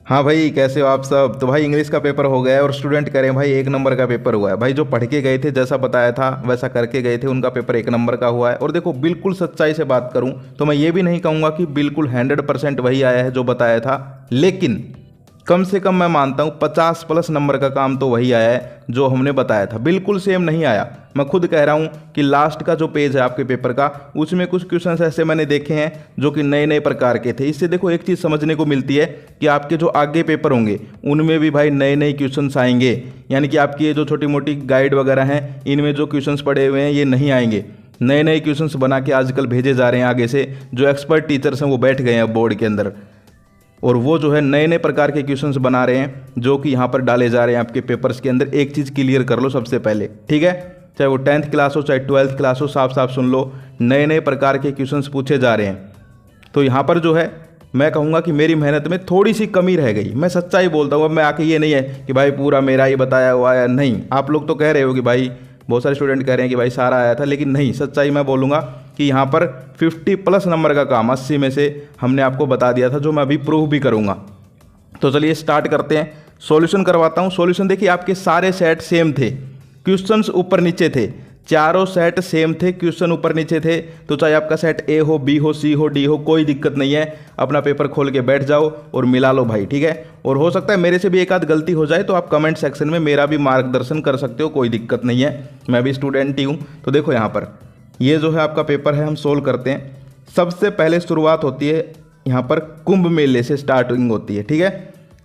हाँ भाई, कैसे हो आप सब। तो भाई इंग्लिश का पेपर हो गया है और स्टूडेंट कह रहे हैं भाई 1 नंबर का पेपर हुआ है। भाई जो पढ़ के गए थे, जैसा बताया था वैसा करके गए थे, उनका पेपर 1 नंबर का हुआ है। और देखो, बिल्कुल सच्चाई से बात करूं तो मैं ये भी नहीं कहूँगा कि बिल्कुल 100% वही आया है जो बताया था, लेकिन कम से कम मैं मानता हूँ 50+ नंबर का काम तो वही आया है जो हमने बताया था। बिल्कुल सेम नहीं आया। मैं खुद कह रहा हूँ कि लास्ट का जो पेज है आपके पेपर का, उसमें कुछ क्वेश्चंस ऐसे मैंने देखे हैं जो कि नए नए प्रकार के थे। इससे देखो एक चीज़ समझने को मिलती है कि आपके जो आगे पेपर होंगे उनमें भी भाई नए नए क्वेश्चंस आएंगे। यानी कि आपकी ये जो छोटी मोटी गाइड वगैरह हैं, इनमें जो क्वेश्चंस पड़े हुए हैं ये नहीं आएंगे। नए नए क्वेश्चंस बना के आजकल भेजे जा रहे हैं आगे से। जो एक्सपर्ट टीचर्स हैं वो बैठ गए हैं बोर्ड के अंदर, और वो जो है नए नए प्रकार के क्वेश्चंस बना रहे हैं जो कि यहाँ पर डाले जा रहे हैं आपके पेपर्स के अंदर। एक चीज़ क्लियर कर लो सबसे पहले, ठीक है। चाहे वो 10th क्लास हो चाहे 12th क्लास हो, साफ साफ सुन लो, नए नए प्रकार के क्वेश्चंस पूछे जा रहे हैं। तो यहाँ पर जो है मैं कहूँगा कि मेरी मेहनत में थोड़ी सी कमी रह गई। मैं सच्चाई बोलता हूँ। अब मैं आके ये नहीं है कि भाई पूरा मेरा ही बताया हुआ है, नहीं। आप लोग तो कह रहे हो कि भाई, बहुत सारे स्टूडेंट कह रहे हैं कि भाई सारा आया था, लेकिन नहीं, सच्चाई मैं बोलूँगा कि यहाँ पर 50+ नंबर का काम 80 में से हमने आपको बता दिया था, जो मैं अभी प्रूव भी करूँगा। तो चलिए स्टार्ट करते हैं। सॉल्यूशन करवाता हूँ। सॉल्यूशन देखिए, आपके सारे सेट सेम थे, क्वेश्चंस ऊपर नीचे थे, चारों सेट सेम थे, क्वेश्चन ऊपर नीचे थे। तो चाहे आपका सेट ए हो, बी हो, सी हो, डी हो, कोई दिक्कत नहीं है। अपना पेपर खोल के बैठ जाओ और मिला लो भाई, ठीक है। और हो सकता है मेरे से भी एक आध गलती हो जाए तो आप कमेंट सेक्शन में मेरा भी मार्गदर्शन कर सकते हो, कोई दिक्कत नहीं है। मैं भी स्टूडेंट ही हूँ। तो देखो यहाँ पर ये जो है आपका पेपर है, हम सोल्व करते हैं। सबसे पहले शुरुआत होती है यहाँ पर कुंभ मेले से स्टार्टिंग होती है, ठीक है।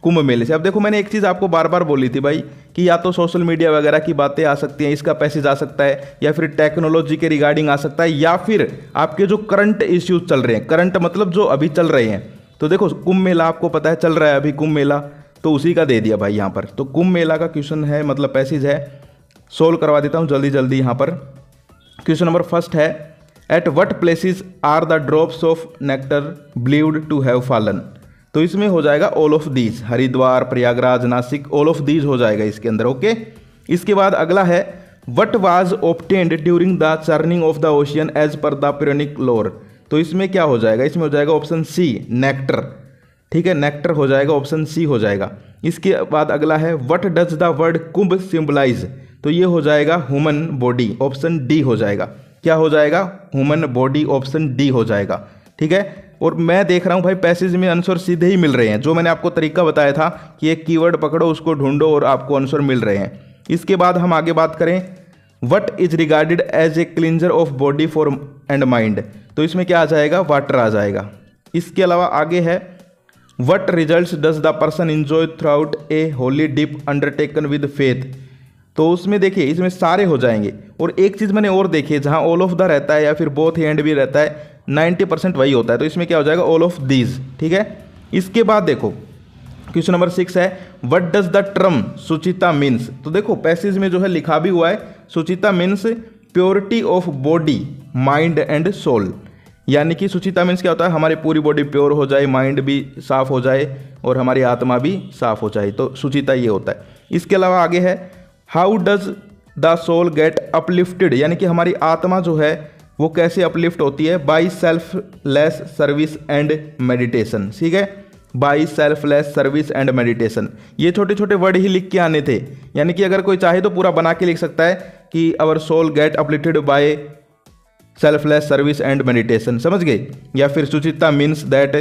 कुंभ मेले से। अब देखो, मैंने एक चीज़ आपको बार बार बोली थी भाई कि या तो सोशल मीडिया वगैरह की बातें आ सकती हैं, इसका पैसेज आ सकता है, या फिर टेक्नोलॉजी के रिगार्डिंग आ सकता है, या फिर आपके जो करंट इश्यूज चल रहे हैं, करंट मतलब जो अभी चल रहे हैं। तो देखो, कुंभ मेला आपको पता है चल रहा है अभी, कुंभ मेला, तो उसी का दे दिया भाई यहाँ पर। तो कुंभ मेला का क्वेश्चन है, मतलब पैसेज है, सोल्व करवा देता हूँ जल्दी जल्दी। यहाँ पर क्वेश्चन नंबर फर्स्ट है, at what places are the drops of nectar believed to have fallen. तो इसमें हो जाएगा all of these, Haridwar, Prayagraj, Nashik, all of these हो जाएगा इसके अंदर, ओके। इसके बाद अगला है, what was obtained during the churning of the ocean as per the periodic lore. तो इसमें क्या हो जाएगा, इसमें हो जाएगा ऑप्शन सी, नेक्टर, ठीक है, नेक्टर हो जाएगा, ऑप्शन सी हो जाएगा। इसके बाद अगला है, what does the word Kumbh symbolise. तो ये हो जाएगा ह्यूमन बॉडी, ऑप्शन डी हो जाएगा। क्या हो जाएगा, ह्यूमन बॉडी, ऑप्शन डी हो जाएगा, ठीक है। और मैं देख रहा हूँ भाई पैसेज में आंसर सीधे ही मिल रहे हैं। जो मैंने आपको तरीका बताया था कि एक कीवर्ड पकड़ो, उसको ढूंढो और आपको आंसर मिल रहे हैं। इसके बाद हम आगे बात करें, what is regarded as a cleanser of body for and mind. तो इसमें क्या आ जाएगा, वाटर आ जाएगा। इसके अलावा आगे है, what result does the person enjoy throughout a holy dip undertaken with faith. तो उसमें देखिए, इसमें सारे हो जाएंगे। और एक चीज़ मैंने और देखी है, जहाँ ऑल ऑफ द रहता है या फिर बोथ एंड भी रहता है, 90% वही होता है। तो इसमें क्या हो जाएगा, ऑल ऑफ दीज, ठीक है। इसके बाद देखो क्वेश्चन नंबर 6 है, what does the term Suchita means. तो देखो पैसेज में जो है लिखा भी हुआ है, सुचिता means purity of body, mind and soul. यानी कि सुचिता मीन्स क्या होता है, हमारी पूरी बॉडी प्योर हो जाए, माइंड भी साफ हो जाए और हमारी आत्मा भी साफ हो जाए। तो सुचिता ये होता है। इसके अलावा आगे है, how does the soul get uplifted. यानी कि हमारी आत्मा जो है वो कैसे अपलिफ्ट होती है, by selfless service and meditation, ठीक है, by selfless service and meditation. ये छोटे छोटे वर्ड ही लिख के आने थे। यानी कि अगर कोई चाहे तो पूरा बना के लिख सकता है कि our soul get uplifted by selfless service and meditation, समझ गए। या फिर सुचिता मीन्स दैट,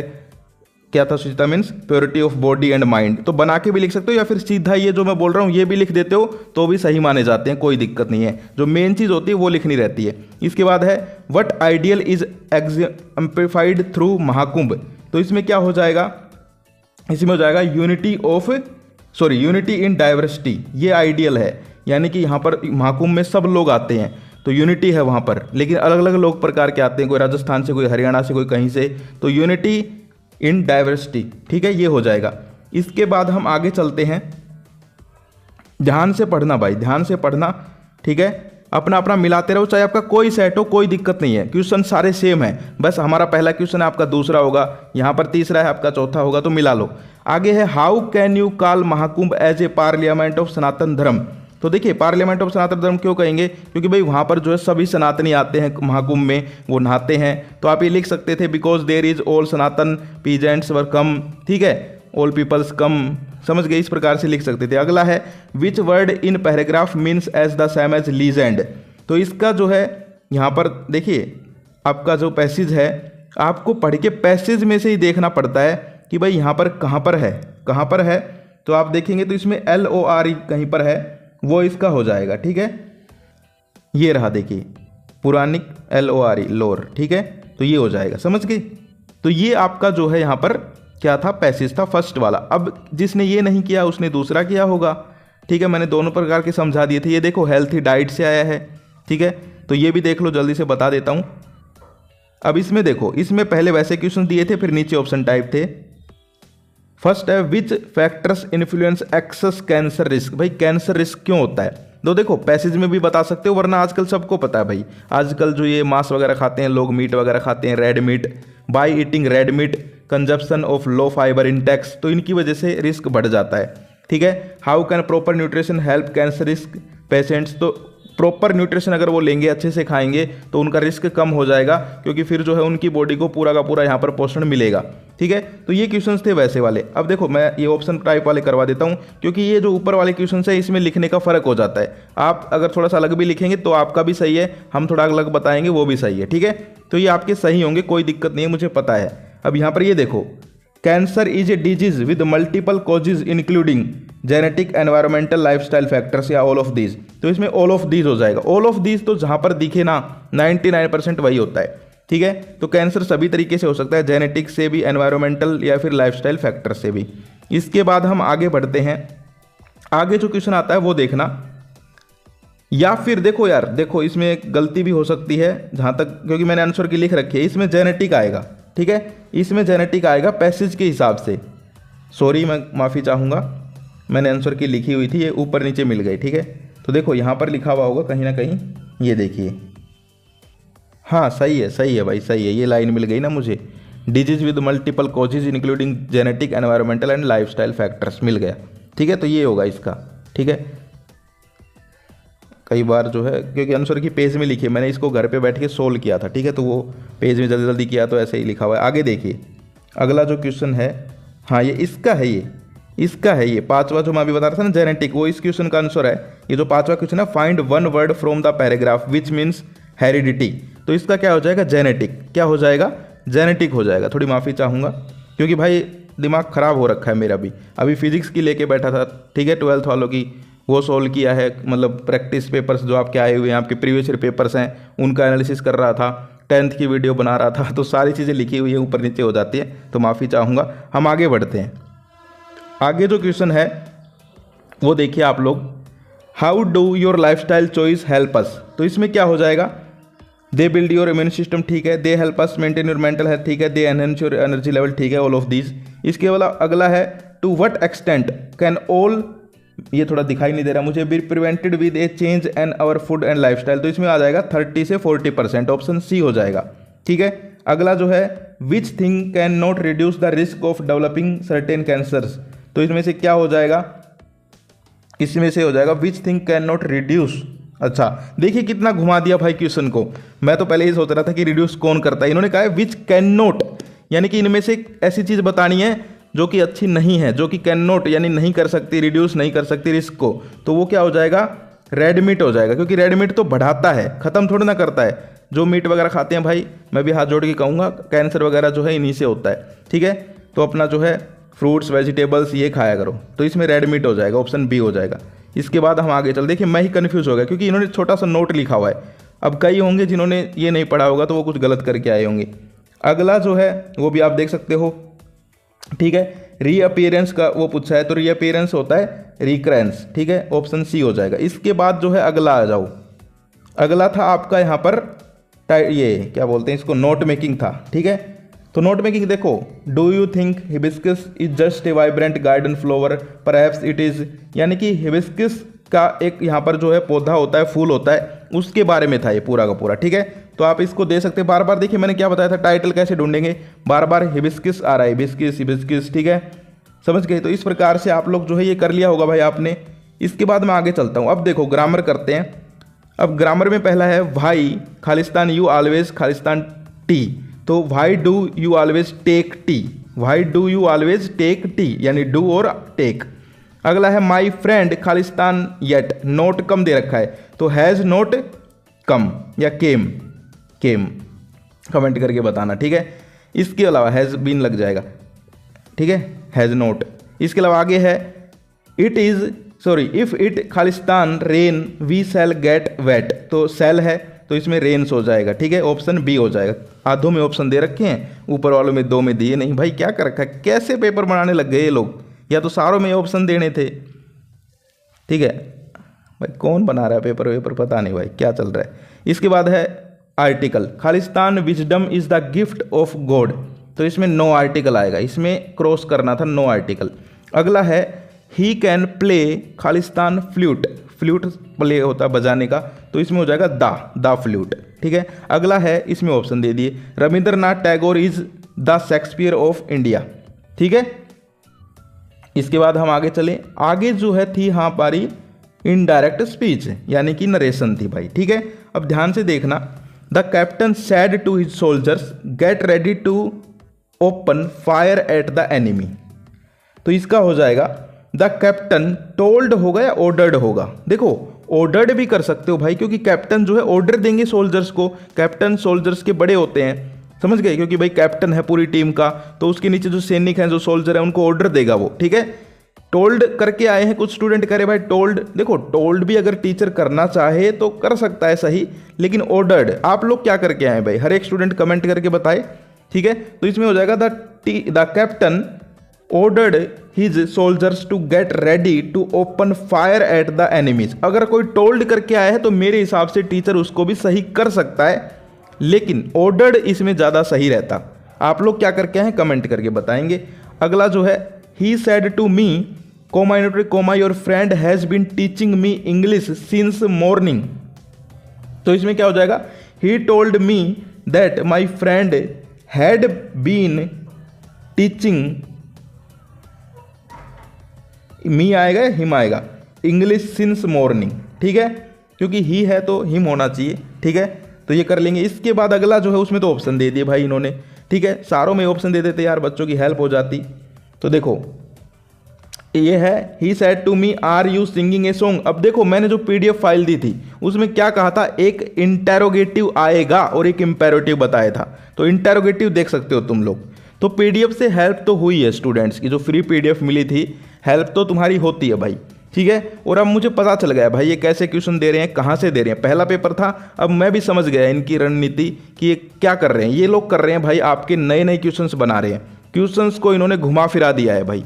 क्या था, सुचिता means purity of body and mind. तो बना के भी लिख सकते हो, या फिर सीधा ये जो मैं बोल रहा हूँ ये भी लिख देते हो तो भी सही माने जाते हैं, कोई दिक्कत नहीं है। जो मेन चीज़ होती है वो लिखनी रहती है। इसके बाद है, what ideal is exemplified through Mahakumbh. तो इसमें क्या हो जाएगा, इसमें हो जाएगा यूनिटी इन डाइवर्सिटी। ये आइडियल है। यानी कि यहाँ पर महाकुंभ में सब लोग आते हैं तो यूनिटी है वहाँ पर, लेकिन अलग अलग लोग प्रकार के आते हैं, कोई राजस्थान से, कोई हरियाणा से, कोई कहीं से। तो यूनिटी इन डाइवर्सिटी, ठीक है, ये हो जाएगा। इसके बाद हम आगे चलते हैं। ध्यान से पढ़ना भाई, ध्यान से पढ़ना, ठीक है। अपना अपना मिलाते रहो, चाहे आपका कोई सेट हो, कोई दिक्कत नहीं है। क्वेश्चन सारे सेम है, बस हमारा पहला क्वेश्चन है, आपका दूसरा होगा, यहाँ पर तीसरा है, आपका चौथा होगा, तो मिला लो। आगे है, how can you call Mahakumbh as a parliament of Sanatan Dharma. तो देखिए, पार्लियामेंट ऑफ सनातन धर्म क्यों कहेंगे, क्योंकि भाई वहाँ पर जो है सभी सनातनी आते हैं महाकुंभ में, वो नहाते हैं। तो आप ये लिख सकते थे, because there is all Sanatan peasants were come, ठीक है। ऑल पीपल्स कम, समझ गए, इस प्रकार से लिख सकते थे। अगला है which word in paragraph means as the same as legend. तो इसका जो है यहाँ पर देखिए, आपका जो पैसेज है आपको पढ़ के पैसेज में से ही देखना पड़ता है कि भाई यहाँ पर कहाँ पर है, कहाँ पर है। तो आप देखेंगे तो इसमें LORE कहीं पर है, वो इसका हो जाएगा। ठीक है, ये रहा देखिए पुरानिक LORE लोर। ठीक है, तो ये हो जाएगा, समझ गए। तो ये आपका जो है यहाँ पर क्या था, पैसेज था फर्स्ट वाला। अब जिसने ये नहीं किया उसने दूसरा किया होगा। ठीक है, मैंने दोनों प्रकार के समझा दिए थे। ये देखो हेल्थी डाइट से आया है। ठीक है, तो ये भी देख लो, जल्दी से बता देता हूँ। अब इसमें देखो, इसमें पहले वैसे क्वेश्चन दिए थे, फिर नीचे ऑप्शन टाइप थे। फर्स्ट है which factors influence excess cancer risk. भाई कैंसर रिस्क क्यों होता है, तो देखो पैसेज में भी बता सकते हो, वरना आजकल सबको पता है भाई। आजकल जो ये मांस वगैरह खाते हैं लोग, मीट वगैरह खाते हैं, red meat, by eating red meat consumption of low fibre Intex, तो इनकी वजह से रिस्क बढ़ जाता है। ठीक है, how can proper nutrition help cancer risk patients. तो प्रॉपर न्यूट्रिशन अगर वो लेंगे, अच्छे से खाएंगे, तो उनका रिस्क कम हो जाएगा, क्योंकि फिर जो है उनकी बॉडी को पूरा का पूरा यहाँ पर पोषण मिलेगा। ठीक है, तो ये क्वेश्चंस थे वैसे वाले। अब देखो मैं ये ऑप्शन टाइप वाले करवा देता हूँ, क्योंकि ये जो ऊपर वाले क्वेश्चंस है इसमें लिखने का फर्क हो जाता है। आप अगर थोड़ा सा अलग भी लिखेंगे तो आपका भी सही है, हम थोड़ा अलग बताएंगे वो भी सही है। ठीक है, तो ये आपके सही होंगे, कोई दिक्कत नहीं है, मुझे पता है। अब यहाँ पर ये देखो, cancer is a disease with multiple causes including genetic, environmental, lifestyle factors या ऑल ऑफ दीज। तो इसमें ऑल ऑफ दीज हो जाएगा। ऑल ऑफ दीज तो जहां पर दिखे ना 99% वही होता है। ठीक है, तो कैंसर सभी तरीके से हो सकता है, जेनेटिक से भी, एनवायरमेंटल या फिर लाइफस्टाइल फैक्टर से भी। इसके बाद हम आगे बढ़ते हैं। आगे जो क्वेश्चन आता है वो देखना, या फिर देखो यार, देखो इसमें एक गलती भी हो सकती है जहां तक, क्योंकि मैंने आंसर की लिख रखी है, इसमें जेनेटिक आएगा। ठीक है, इसमें जेनेटिक आएगा पैसेज के हिसाब से। सॉरी, मैं माफ़ी चाहूँगा, मैंने आंसर की लिखी हुई थी, ये ऊपर नीचे मिल गई। ठीक है, तो देखो यहाँ पर लिखा हुआ होगा कहीं ना कहीं, ये देखिए, हाँ सही है, सही है भाई, सही है, ये लाइन मिल गई ना मुझे। Disease with multiple causes including genetic, environmental and lifestyle factors मिल गया। ठीक है, तो ये होगा इसका। ठीक है, कई बार जो है, क्योंकि आंसर की पेज में लिखी है, मैंने इसको घर पे बैठ के सोल्व किया था। ठीक है, तो वो पेज में जल्दी जल्दी किया तो ऐसे ही लिखा हुआ है। आगे देखिए, अगला जो क्वेश्चन है, हाँ ये इसका है, ये इसका है, ये पांचवा जो मैं अभी बता रहा था ना जेनेटिक, वो इस क्वेश्चन का आंसर है। ये जो पांचवा क्वेश्चन है, find one word from the paragraph which means heredity. तो इसका क्या हो जाएगा, जेनेटिक। क्या हो जाएगा, जेनेटिक हो जाएगा। थोड़ी माफ़ी चाहूँगा, क्योंकि भाई दिमाग ख़राब हो रखा है मेरा भी। अभी फिजिक्स की लेके बैठा था, ठीक है, 12th वालों की, वो सोल्व किया है, मतलब प्रैक्टिस पेपर्स जो आपके आए हुए हैं, आपके प्रीवियस ईयर पेपर्स हैं, उनका एनालिसिस कर रहा था, 10th की वीडियो बना रहा था, तो सारी चीज़ें लिखी हुई है, ऊपर नीचे हो जाती है, तो माफ़ी चाहूँगा। हम आगे बढ़ते हैं। आगे जो क्वेश्चन है वो देखिए आप लोग, how do your lifestyle choice help us. तो इसमें क्या हो जाएगा, they build your immune system, ठीक है, they help us maintain your mental health, ठीक है, they enhance your energy level, ठीक है, ऑल ऑफ दीज। इसके वाला अगला है, to what extent can all, ये थोड़ा दिखाई नहीं दे रहा मुझे, be prevented with a change in our food and lifestyle. तो इसमें आ जाएगा 30 से 40%, ऑप्शन सी हो जाएगा। ठीक है, अगला जो है, which thing can not reduce the risk of developing certain cancers. तो इसमें से क्या हो जाएगा, इसमें से हो जाएगा which thing can not reduce. अच्छा देखिए कितना घुमा दिया भाई क्वेश्चन को, मैं तो पहले ही सोच रहा था कि रिड्यूस कौन करता है, इन्होंने कहा है विच कैन नॉट, यानी कि इनमें से ऐसी चीज़ बतानी है जो कि अच्छी नहीं है, जो कि कैन नॉट यानी नहीं कर सकती, रिड्यूस नहीं कर सकती रिस्क को। तो वो क्या हो जाएगा, रेड मीट हो जाएगा, क्योंकि रेड मीट तो बढ़ाता है, ख़त्म थोड़ी ना करता है। जो मीट वगैरह खाते हैं भाई, मैं भी हाथ जोड़ के कहूँगा, कैंसर वगैरह जो है इन्हीं से होता है। ठीक है, तो अपना जो है फ्रूट्स वेजिटेबल्स ये खाया करो, तो इसमें रेड मीट हो जाएगा, ऑप्शन बी हो जाएगा। इसके बाद हम आगे चल, देखिए मैं ही कन्फ्यूज़ हो गया, क्योंकि इन्होंने छोटा सा नोट लिखा हुआ है। अब कई होंगे जिन्होंने ये नहीं पढ़ा होगा तो वो कुछ गलत करके आए होंगे। अगला जो है वो भी आप देख सकते हो, ठीक है, रीअपीयरेंस का वो पूछा है, तो रीअपीयरेंस होता है रिकरेंस, ठीक है, ऑप्शन सी हो जाएगा। इसके बाद जो है अगला आ जाओ, अगला था आपका यहाँ पर ये क्या बोलते हैं इसको, नोट मेकिंग था। ठीक है, तो नोट मेकिंग देखो, do you think hibiscus is just a vibrant garden flower, perhaps it is, यानी कि हिबिस्कस का एक यहाँ पर जो है पौधा होता है, फूल होता है, उसके बारे में था ये पूरा का पूरा। ठीक है, तो आप इसको दे सकते हैं। बार बार देखिए मैंने क्या बताया था, टाइटल कैसे ढूंढेंगे, बार बार हिबिस्कस आ रहा है, हिबिस्कस हिबिस्कस, ठीक है, समझ गए। तो इस प्रकार से आप लोग जो है ये कर लिया होगा भाई आपने। इसके बाद मैं आगे चलता हूँ। अब देखो ग्रामर करते हैं। अब ग्रामर में पहला है वाई खालिस्तान यू ऑलवेज खालिस्तान टी, तो why do you always take tea, why do you always take tea, यानी डू और टेक। अगला है माई फ्रेंड खालिस्तान येट, नोट कम दे रखा है तो हैज़ नोट कम या केम, केम कमेंट करके बताना, ठीक है। इसके अलावा हैज़ बीन लग जाएगा, ठीक है, हैज़ नोट। इसके अलावा आगे है it is sorry if it खालिस्तान rain we shall get wet, तो शैल है तो इसमें रेन्स हो जाएगा, ठीक है, ऑप्शन बी हो जाएगा। आधों में ऑप्शन दे रखे हैं, ऊपर वालों में 2 में दिए नहीं। भाई क्या कर रखा है, कैसे पेपर बनाने लग गए ये लोग, या तो सारों में ऑप्शन देने थे, ठीक है। भाई कौन बना रहा है पेपर वेपर, पता नहीं भाई क्या चल रहा है। इसके बाद है article, Khalistan wisdom is the gift of God, तो इसमें नो आर्टिकल आएगा, इसमें क्रॉस करना था, नो आर्टिकल। अगला है ही कैन प्ले खालिस्तान फ्लूट, फ्लूट प्ले होता है बजाने का, तो इसमें हो जाएगा द फ्लूट, ठीक है। अगला है, इसमें ऑप्शन दे दिए, Rabindranath Tagore is the Shakespeare of India, ठीक है। इसके बाद हम आगे चले, आगे जो है थी हाँ पारी इनडायरेक्ट स्पीच, यानी कि नरेशन थी भाई, ठीक है। अब ध्यान से देखना, the captain said to his soldiers get ready to open fire at the enemy, तो इसका हो जाएगा द कैप्टन टोल्ड होगा या ऑर्डर्ड होगा। देखो ऑर्डर्ड भी कर सकते हो भाई, क्योंकि कैप्टन जो है ऑर्डर देंगे सोल्जर्स को, कैप्टन सोल्जर्स के बड़े होते हैं, समझ गए, क्योंकि भाई कैप्टन है पूरी टीम का, तो उसके नीचे जो सैनिक हैं, जो सोल्जर है, उनको ऑर्डर देगा वो, ठीक है। टोल्ड करके आए हैं कुछ स्टूडेंट, करे भाई टोल्ड, देखो टोल्ड भी अगर टीचर करना चाहे तो कर सकता है सही, लेकिन ऑर्डर्ड आप लोग क्या करके आए भाई, हर एक स्टूडेंट कमेंट करके बताए, ठीक है। तो इसमें हो जाएगा the captain ordered his soldiers to get ready to open fire at the enemies। अगर कोई टोल्ड करके आया है तो मेरे हिसाब से टीचर उसको भी सही कर सकता है, लेकिन ordered इसमें ज़्यादा सही रहता। आप लोग क्या करके आए हैं कमेंट करके बताएंगे। अगला जो है he said to me comma comma your friend has been teaching me English since morning, तो इसमें क्या हो जाएगा, he told me that my friend had been teaching, मी आएगा या हिम आएगा, इंग्लिश सिंस मॉर्निंग, ठीक है, क्योंकि ही है तो हिम होना चाहिए, ठीक है, तो ये कर लेंगे। इसके बाद अगला जो है उसमें तो ऑप्शन दे दिए भाई इन्होंने, ठीक है, सारों में ऑप्शन दे देते यार, बच्चों की हेल्प हो जाती। तो देखो ये है he said to me are you singing a song. अब देखो मैंने जो पीडीएफ फाइल दी थी उसमें क्या कहा था, एक इंटेरोगेटिव आएगा और एक इंपेरेटिव बताया था, तो इंटेरोगेटिव देख सकते हो तुम लोग। तो पीडीएफ से हेल्प तो हुई है स्टूडेंट्स की, जो फ्री पीडीएफ मिली थी, हेल्प तो तुम्हारी होती है भाई, ठीक है। और अब मुझे पता चल गया भाई ये कैसे क्वेश्चन दे रहे हैं, कहाँ से दे रहे हैं। पहला पेपर था, अब मैं भी समझ गया इनकी रणनीति कि ये क्या कर रहे हैं। ये लोग कर रहे हैं भाई आपके नए नए क्वेश्चंस बना रहे हैं, क्वेश्चंस को इन्होंने घुमा फिरा दिया है भाई,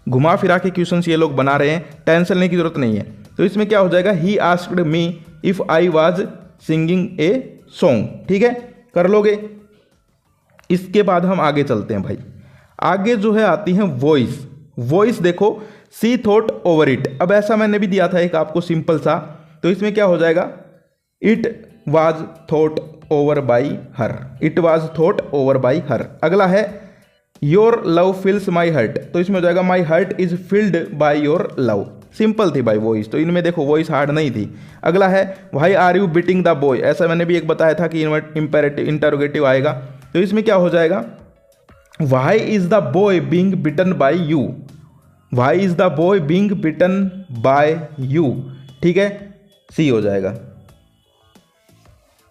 घुमा फिरा के क्वेश्चंस ये लोग बना रहे हैं, टेंशन लेने की जरूरत नहीं है। तो इसमें क्या हो जाएगा, he asked me if I was singing a song, ठीक है, कर लोगे। इसके बाद हम आगे चलते हैं भाई, आगे जो है आती है वॉइस। वॉइस देखो, सी थॉट ओवर इट, अब ऐसा मैंने भी दिया था एक आपको सिंपल सा, तो इसमें क्या हो जाएगा, it was thought over by her, it was thought over by her. अगला है योर लव फिल्स माई हर्ट, तो इसमें हो जाएगा माई hurt is filled by your love. Simple थी भाई वॉइस, तो इनमें देखो वॉइस हार्ड नहीं थी। अगला है why are you beating the boy, ऐसा मैंने भी एक बताया था कि इंपेरेटिव इंटरोगेटिव आएगा, तो इसमें क्या हो जाएगा, why is the boy being beaten by you, why is the boy being beaten by you, ठीक है, सी हो जाएगा।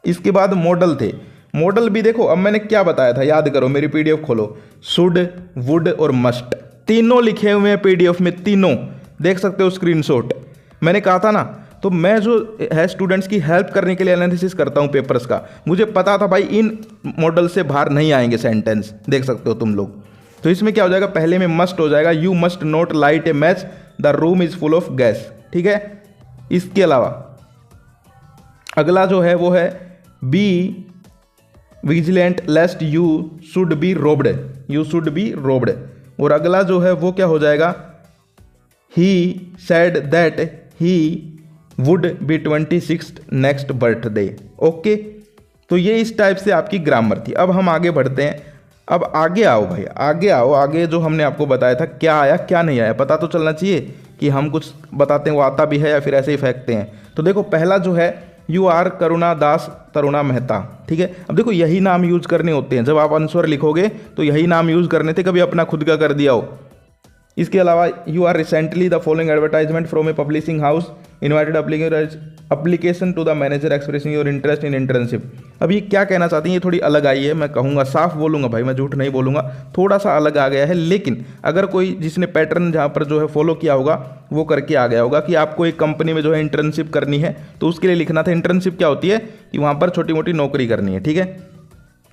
इसके बाद मॉडल थे, मॉडल भी देखो अब मैंने क्या बताया था, याद करो, मेरी पीडीएफ खोलो, शुड, वुड और मस्ट, तीनों लिखे हुए हैं पीडीएफ में, तीनों देख सकते हो स्क्रीनशॉट। मैंने कहा था ना, तो मैं जो है स्टूडेंट्स की हेल्प करने के लिए एनालिसिस करता हूँ पेपर्स का, मुझे पता था भाई इन मॉडल से बाहर नहीं आएंगे सेंटेंस, देख सकते हो तुम लोग। तो इसमें क्या हो जाएगा, पहले में मस्ट हो जाएगा, you must not light A match, the room is full of gas, ठीक है। इसके अलावा अगला जो है वो है be vigilant लेस्ट you should be robed, you should be robed. और अगला जो है वो क्या हो जाएगा, he said that he would be 26 next birthday, okay. तो ये इस टाइप से आपकी ग्रामर थी। अब हम आगे बढ़ते हैं, अब आगे आओ भाई, आगे आओ, आगे जो हमने आपको बताया था क्या आया क्या नहीं आया, पता तो चलना चाहिए कि हम कुछ बताते हैं वो आता भी है या फिर ऐसे ही फेंकते हैं। तो देखो पहला जो है यू आर करुणा दास तरुणा मेहता, ठीक है। अब देखो यही नाम यूज करने होते हैं, जब आप आंसर लिखोगे तो यही नाम यूज करने थे, कभी अपना खुद का कर दिया हो। इसके अलावा you are recently the following advertisement from a publishing house invited application to the manager expressing your interest in internship. अब ये क्या कहना चाहती हैं, ये थोड़ी अलग आई है, मैं कहूँगा साफ बोलूँगा भाई, मैं झूठ नहीं बोलूँगा, थोड़ा सा अलग आ गया है। लेकिन अगर कोई जिसने पैटर्न जहाँ पर जो है फॉलो किया होगा वो करके आ गया होगा कि आपको एक कंपनी में जो है इंटर्नशिप करनी है, तो उसके लिए लिखना था। इंटर्नशिप क्या होती है कि वहाँ पर छोटी मोटी नौकरी करनी है, ठीक है।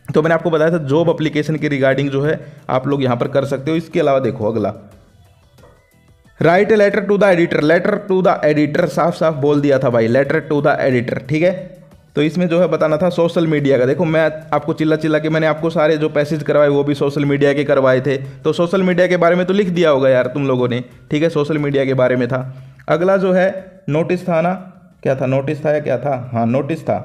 तो मैंने आपको बताया था जॉब एप्लीकेशन के रिगार्डिंग जो है आप लोग यहाँ पर कर सकते हो। इसके अलावा देखो अगला, write a letter to the editor. Letter to the editor साफ साफ बोल दिया था भाई, लेटर टू द एडिटर, ठीक है। तो इसमें जो है बताना था सोशल मीडिया का। देखो मैं आपको चिल्ला चिल्ला के मैंने आपको सारे जो पैसेज करवाए वो भी सोशल मीडिया के करवाए थे, तो सोशल मीडिया के बारे में तो लिख दिया होगा यार तुम लोगों ने, ठीक है। सोशल मीडिया के बारे में था। अगला जो है नोटिस था ना, क्या था, नोटिस था या क्या था, हाँ नोटिस था,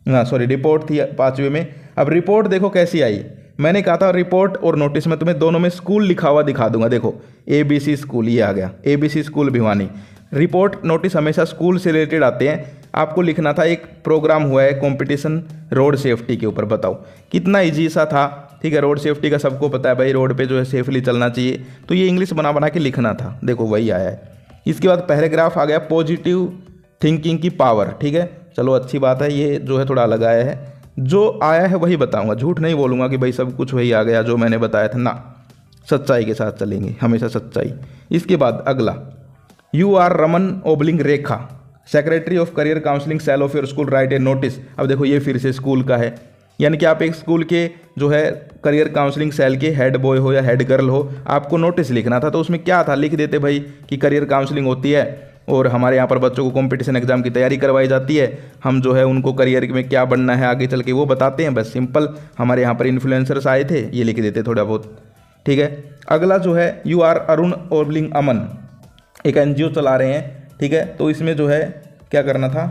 हाँ सॉरी रिपोर्ट थी 5वें में। अब रिपोर्ट देखो कैसी आई, मैंने कहा था रिपोर्ट और नोटिस में तुम्हें दोनों में स्कूल लिखा हुआ दिखा दूंगा। देखो ABC स्कूल, ये आ गया ABC school Bhiwani. Report notice हमेशा स्कूल से रिलेटेड आते हैं। आपको लिखना था एक प्रोग्राम हुआ है कंपटीशन रोड सेफ्टी के ऊपर, बताओ कितना इजी सा था, ठीक है। रोड सेफ्टी का सबको पता है भाई, रोड पे जो है सेफली चलना चाहिए, तो ये इंग्लिश बना बना के लिखना था। देखो वही आया है। इसके बाद पैराग्राफ आ गया पॉजिटिव थिंकिंग की पावर, ठीक है। चलो अच्छी बात है, ये जो है थोड़ा अलग आया है, जो आया है वही बताऊंगा, झूठ नहीं बोलूंगा कि भाई सब कुछ वही आ गया जो मैंने बताया था ना, सच्चाई के साथ चलेंगे, हमेशा सच्चाई। इसके बाद अगला, यू आर रमन ओबलिंग Rekha secretary of career counselling cell of your school write a notice. अब देखो ये फिर से स्कूल का है, यानी कि आप एक स्कूल के जो है करियर काउंसलिंग सेल के हेड बॉय हो या हेड गर्ल हो, आपको नोटिस लिखना था। तो उसमें क्या था, लिख देते भाई कि करियर काउंसलिंग होती है और हमारे यहाँ पर बच्चों को कंपटीशन एग्जाम की तैयारी करवाई जाती है, हम जो है उनको करियर में क्या बनना है आगे चल के वो बताते हैं, बस सिंपल। हमारे यहाँ पर इन्फ्लुएंसर्स आए थे, ये लिख देते थोड़ा बहुत, ठीक है। अगला जो है यू आर अरुण ओबलिंग अमन, एक NGO चला रहे हैं, ठीक है। तो इसमें जो है क्या करना था,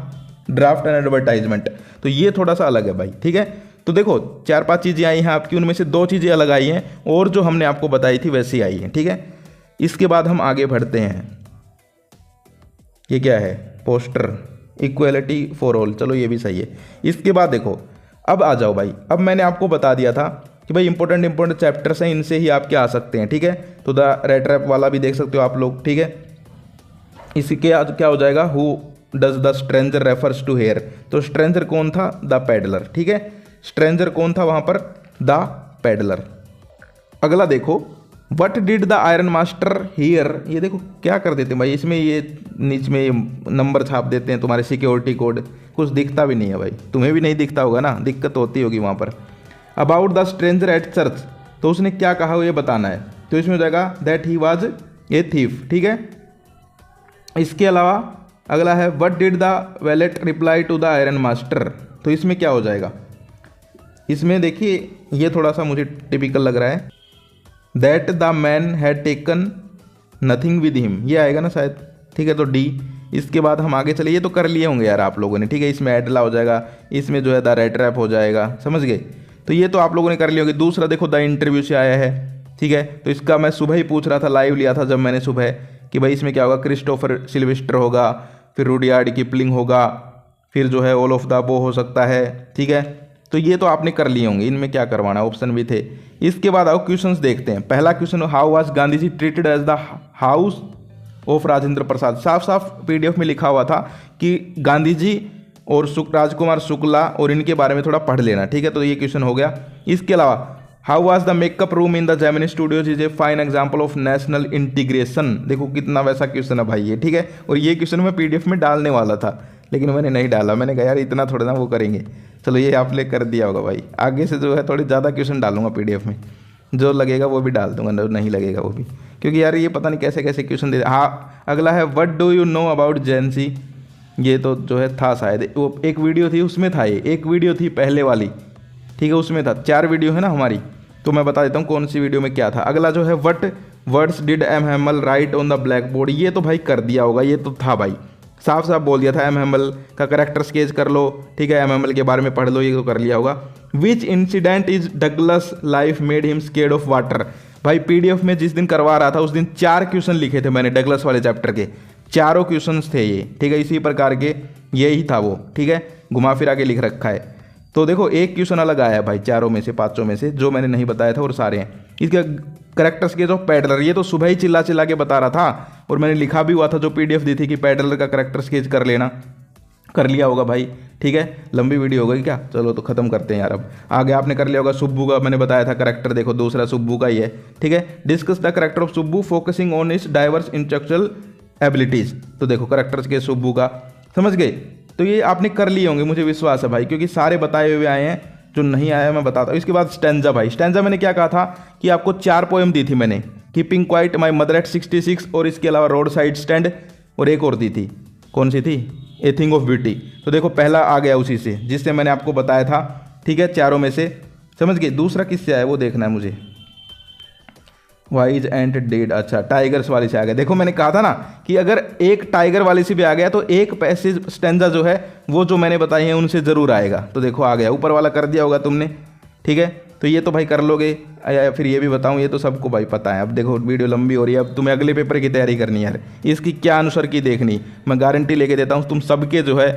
ड्राफ्ट एंड एडवर्टाइजमेंट, तो ये थोड़ा सा अलग है भाई, ठीक है। तो देखो 4-5 चीज़ें आई हैं आपकी, उनमें से 2 चीज़ें अलग आई हैं और जो हमने आपको बताई थी वैसी आई हैं, ठीक है। इसके बाद हम आगे बढ़ते हैं, ये क्या है, पोस्टर इक्वलिटी फॉर ऑल, चलो ये भी सही है। इसके बाद देखो अब आ जाओ भाई, अब मैंने आपको बता दिया था कि भाई इंपॉर्टेंट चैप्टर्स हैं, इनसे ही आपके आ सकते हैं, ठीक है। तो द रेड ट्रैप वाला भी देख सकते हो आप लोग, ठीक है। इसके आज क्या हो जाएगा, who does the stranger refers to here, तो स्ट्रेंजर कौन था, द पेडलर, ठीक है। स्ट्रेंजर कौन था वहाँ पर, द पेडलर। अगला देखो, what did the iron master here, ये देखो क्या कर देते हैं भाई, इसमें ये नीच में ये नंबर छाप देते हैं, तुम्हारे सिक्योरिटी कोड, कुछ दिखता भी नहीं है भाई, तुम्हें भी नहीं दिखता होगा ना, दिक्कत होती होगी वहाँ पर। About the stranger eight church, तो उसने क्या कहा ये बताना है, तो इसमें हो जाएगा that he was a thief, ठीक है। इसके अलावा अगला है what did the valet reply to the iron master, तो इसमें क्या हो जाएगा, इसमें देखिए ये थोड़ा सा मुझे टिपिकल लग रहा है, that the man had taken nothing with him, ये आएगा ना शायद, ठीक है। तो D। इसके बाद हम आगे चले, ये तो कर लिए होंगे यार आप लोगों ने, ठीक है। इसमें एडला हो जाएगा, इसमें जो है द रेड ट्रैप हो जाएगा, समझ गए। तो ये तो आप लोगों ने कर लिए होंगे। दूसरा देखो द इंटरव्यू से आया है, ठीक है। तो इसका मैं सुबह ही पूछ रहा था, लाइव लिया था जब मैंने सुबह, कि भाई इसमें क्या होगा, क्रिस्टोफर सिल्वेस्टर होगा, फिर रुडियार्ड किपलिंग होगा, फिर जो है ऑल ऑफ द बो हो सकता है, ठीक है। तो ये तो आपने कर लिए होंगे, इनमें क्या करवाना, ऑप्शन भी थे। इसके बाद आओ क्वेश्चंस देखते हैं। पहला question, how was Gandhi ji treated as the house of Rajendra Prasad. साफ साफ PDF में लिखा हुआ था कि गांधी जी और राजकुमार शुक्ला और इनके बारे में थोड़ा पढ़ लेना, ठीक है। तो ये क्वेश्चन हो गया। इसके अलावा how was the makeup room in the Gemini studios is a fine example of national integration. देखो कितना वैसा क्वेश्चन है भाई ये, ठीक है। और ये क्वेश्चन मैं PDF में डालने वाला था लेकिन मैंने नहीं डाला, मैंने कहा यार इतना थोड़ा ना वो करेंगे, चलो ये आपने कर दिया होगा भाई। आगे से जो है थोड़ी ज़्यादा क्वेश्चन डालूंगा PDF में, जो लगेगा वो भी डाल दूंगा, जो नहीं लगेगा वो भी, क्योंकि यार ये पता नहीं कैसे कैसे क्वेश्चन दे। हाँ अगला है what do you know about जेंसी, ये तो जो है था शायद, वो एक वीडियो थी उसमें था, ये एक वीडियो थी पहले वाली, ठीक है, उसमें था। 4 वीडियो है ना हमारी, तो मैं बता देता हूँ कौन सी वीडियो में क्या था। अगला जो है what words did M Hamel write on the blackboard, ये तो भाई कर दिया होगा, ये तो था भाई, साफ साफ बोल दिया था। एम हैमल का करेक्टर स्केच कर लो, ठीक है, एम हैमल के बारे में पढ़ लो, ये तो कर लिया होगा। Which incident is Douglas life made him scared of water, भाई PDF में जिस दिन करवा रहा था उस दिन 4 क्वेश्चन लिखे थे मैंने डगलस वाले चैप्टर के, चारों क्वेश्चंस थे ये, ठीक है, इसी प्रकार के यही था वो, ठीक है, घुमा फिरा के लिख रखा है। तो देखो एक क्वेश्चन अलग आया है भाई चारों में से, पांचों में से, जो मैंने नहीं बताया था और सारे हैं। इसके करेक्टर्स के जो पैडलर, ये तो सुबह ही चिल्ला चिल्ला के बता रहा था और मैंने लिखा भी हुआ था, जो पीडीएफ दी थी कि पैडलर का करेक्टर स्केच कर लेना, कर लिया होगा भाई, ठीक है। लंबी वीडियो हो गई क्या, चलो तो खत्म करते हैं यार। अब आगे आपने कर लिया होगा सुब्बू का, मैंने बताया था करेक्टर, देखो दूसरा सुब्बू का ही है, ठीक है। Discuss the character of Subbu focusing on is diverse intellectual abilities, तो देखो करेक्टर्स के सुब्बू का, समझ गए। तो ये आपने कर लिए होंगे, मुझे विश्वास है भाई, क्योंकि सारे बताए हुए आए हैं, जो नहीं आया मैं बताता हूँ। इसके बाद स्टैंजा भाई, स्टैंजा मैंने क्या कहा था कि आपको 4 पोएम दी थी मैंने, keeping quiet, my mother eight 66, और इसके अलावा रोड साइड स्टैंड, और एक और दी थी, कौन सी थी, ए थिंग ऑफ ब्यूटी। तो देखो पहला आ गया उसी से, जिससे मैंने आपको बताया था, ठीक है, चारों में से, समझ गए। दूसरा किससे आया वो देखना है मुझे, वाइज एंड डेड, अच्छा टाइगर्स वाली से आ गया। देखो मैंने कहा था ना कि अगर एक टाइगर वाली से भी आ गया तो एक पैसेज स्टैंजा जो है वो जो मैंने बताई है उनसे ज़रूर आएगा। तो देखो आ गया, ऊपर वाला कर दिया होगा तुमने, ठीक है। तो ये तो भाई कर लोगे, या फिर ये भी बताऊं, ये तो सबको भाई पता है। अब देखो वीडियो लंबी हो रही है, अब तुम्हें अगले पेपर की तैयारी करनी है, इसकी क्या अनुसार की देखनी, मैं गारंटी लेके देता हूँ तुम सबके जो है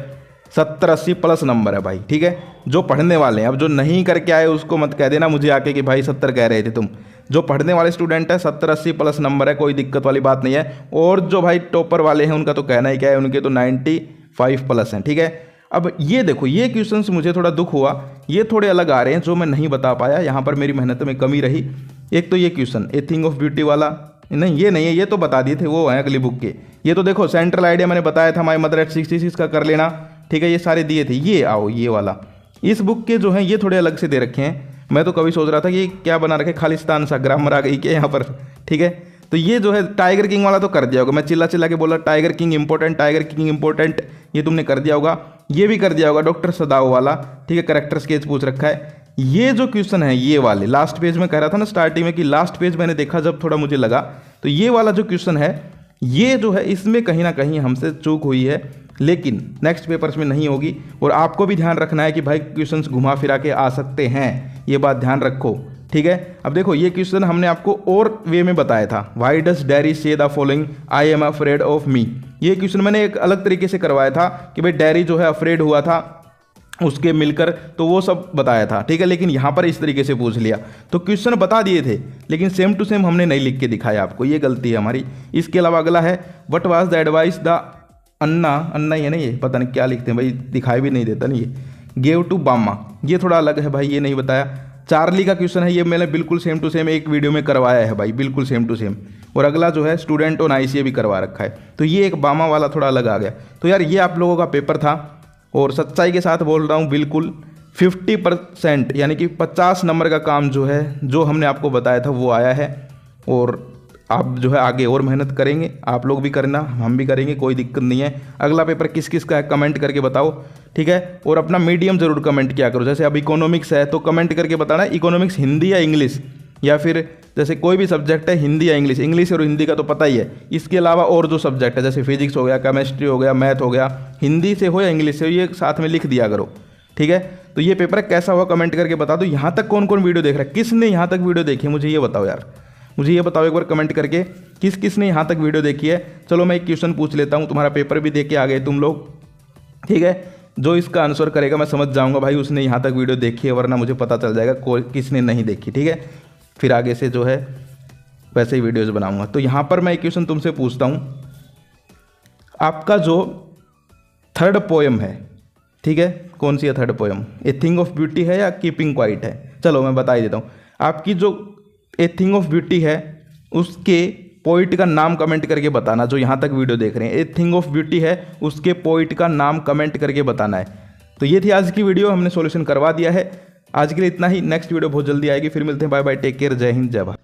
70-80 प्लस नंबर है भाई, ठीक है, जो पढ़ने वाले हैं। अब जो नहीं करके आए उसको मत कह देना मुझे आके कि भाई 70 कह रहे थे तुम। जो पढ़ने वाले स्टूडेंट है 70-80 प्लस नंबर है, कोई दिक्कत वाली बात नहीं है। और जो भाई टॉपर वाले हैं उनका तो कहना ही क्या है, उनके तो 95 प्लस हैं, ठीक है। अब ये देखो ये क्वेश्चंस मुझे थोड़ा दुख हुआ, ये थोड़े अलग आ रहे हैं जो मैं नहीं बता पाया, यहाँ पर मेरी मेहनत में कमी रही। एक तो ये question a thing of beauty वाला, नहीं ये नहीं है, ये तो बता दिए थे, वो है अगली बुक के। ये तो देखो सेंट्रल आइडिया मैंने बताया था, माई मदर एट 66 का कर लेना, ठीक है, ये सारे दिए थे। ये आओ ये वाला, इस बुक के जो हैं ये थोड़े अलग से दे रखे हैं। मैं तो कभी सोच रहा था कि ये क्या बना रखे, खालिस्तान सा ग्रामर आ गई क्या यहाँ पर, ठीक है। तो ये जो है टाइगर किंग वाला तो कर दिया होगा, मैं चिल्ला चिल्ला के बोला tiger king important, tiger king important, ये तुमने कर दिया होगा। ये भी कर दिया होगा डॉक्टर सदाव वाला, ठीक है, करेक्टर स्केच पूछ रखा है। ये जो क्वेश्चन है ये वाले लास्ट पेज में कह रहा था ना स्टार्टिंग में कि लास्ट पेज मैंने देखा जब थोड़ा मुझे लगा, तो ये वाला जो क्वेश्चन है ये जो है इसमें कहीं ना कहीं हमसे चूक हुई है, लेकिन नेक्स्ट पेपर्स में नहीं होगी। और आपको भी ध्यान रखना है कि भाई क्वेश्चंस घुमा फिरा के आ सकते हैं, ये बात ध्यान रखो, ठीक है। अब देखो ये क्वेश्चन हमने आपको और वे में बताया था, व्हाई डज डैरी से the following I am afraid of me. ये क्वेश्चन मैंने एक अलग तरीके से करवाया था कि भाई डैरी जो है अफ्रेड हुआ था उसके मिलकर, तो वो सब बताया था, ठीक है। लेकिन यहाँ पर इस तरीके से पूछ लिया, तो क्वेश्चन बता दिए थे लेकिन सेम टू सेम हमने नहीं लिख के दिखाया आपको, ये गलती है हमारी। इसके अलावा अगला है what was the advice the Anna ही है ना, ये पता नहीं क्या लिखते हैं भाई, दिखाई भी नहीं देता नहीं, ये गेव टू बामा, ये थोड़ा अलग है भाई, ये नहीं बताया। चार्ली का क्वेश्चन है, ये मैंने बिल्कुल सेम टू सेम एक वीडियो में करवाया है भाई, बिल्कुल सेम टू सेम। और अगला जो है स्टूडेंट ऑन आईसीए भी करवा रखा है, तो ये एक बामा वाला थोड़ा अलग आ गया। तो यार ये आप लोगों का पेपर था, और सच्चाई के साथ बोल रहा हूँ बिल्कुल 50% यानी कि 50 नंबर का काम जो है, जो हमने आपको बताया था वो आया है। और आप जो है आगे और मेहनत करेंगे, आप लोग भी करना, हम भी करेंगे, कोई दिक्कत नहीं है। अगला पेपर किस किस का है कमेंट करके बताओ, ठीक है। और अपना मीडियम जरूर कमेंट किया करो, जैसे अब इकोनॉमिक्स है तो कमेंट करके बताना इकोनॉमिक्स हिंदी या इंग्लिश, या फिर जैसे कोई भी सब्जेक्ट है हिंदी या इंग्लिश, इंग्लिश और हिंदी का तो पता ही है। इसके अलावा और जो सब्जेक्ट है जैसे फिजिक्स हो गया, केमिस्ट्री हो गया, मैथ हो गया, हिंदी से हो या इंग्लिश से हो, ये साथ में लिख दिया करो, ठीक है। तो ये पेपर कैसा हुआ कमेंट करके बता दो। यहाँ तक कौन कौन वीडियो देख रहा है, किसने यहाँ तक वीडियो देखी है मुझे ये बताओ यार, मुझे ये बताओ एक बार कमेंट करके किस किस ने यहाँ तक वीडियो देखी है। चलो मैं एक क्वेश्चन पूछ लेता हूँ, तुम्हारा पेपर भी दे के आ गए तुम लोग, ठीक है। जो इसका आंसर करेगा मैं समझ जाऊँगा भाई उसने यहाँ तक वीडियो देखी है, वरना मुझे पता चल जाएगा किसने नहीं देखी, ठीक है। फिर आगे से जो है वैसे ही वीडियोज़ बनाऊँगा। तो यहाँ पर मैं एक क्वेश्चन तुमसे पूछता हूँ, आपका जो थर्ड पोएम है, ठीक है, कौन सी है third poem, a thing of beauty है या कीपिंग क्वाइट है। चलो मैं बता ही देता हूँ, आपकी जो ए थिंग ऑफ ब्यूटी है उसके पोइट का नाम कमेंट करके बताना, जो यहाँ तक वीडियो देख रहे हैं। ए थिंग ऑफ ब्यूटी है उसके पोइट का नाम कमेंट करके बताना है। तो ये थी आज की वीडियो, हमने सॉल्यूशन करवा दिया है। आज के लिए इतना ही, नेक्स्ट वीडियो बहुत जल्दी आएगी, फिर मिलते हैं, बाय बाय, टेक केयर, जय हिंद, जय भारत।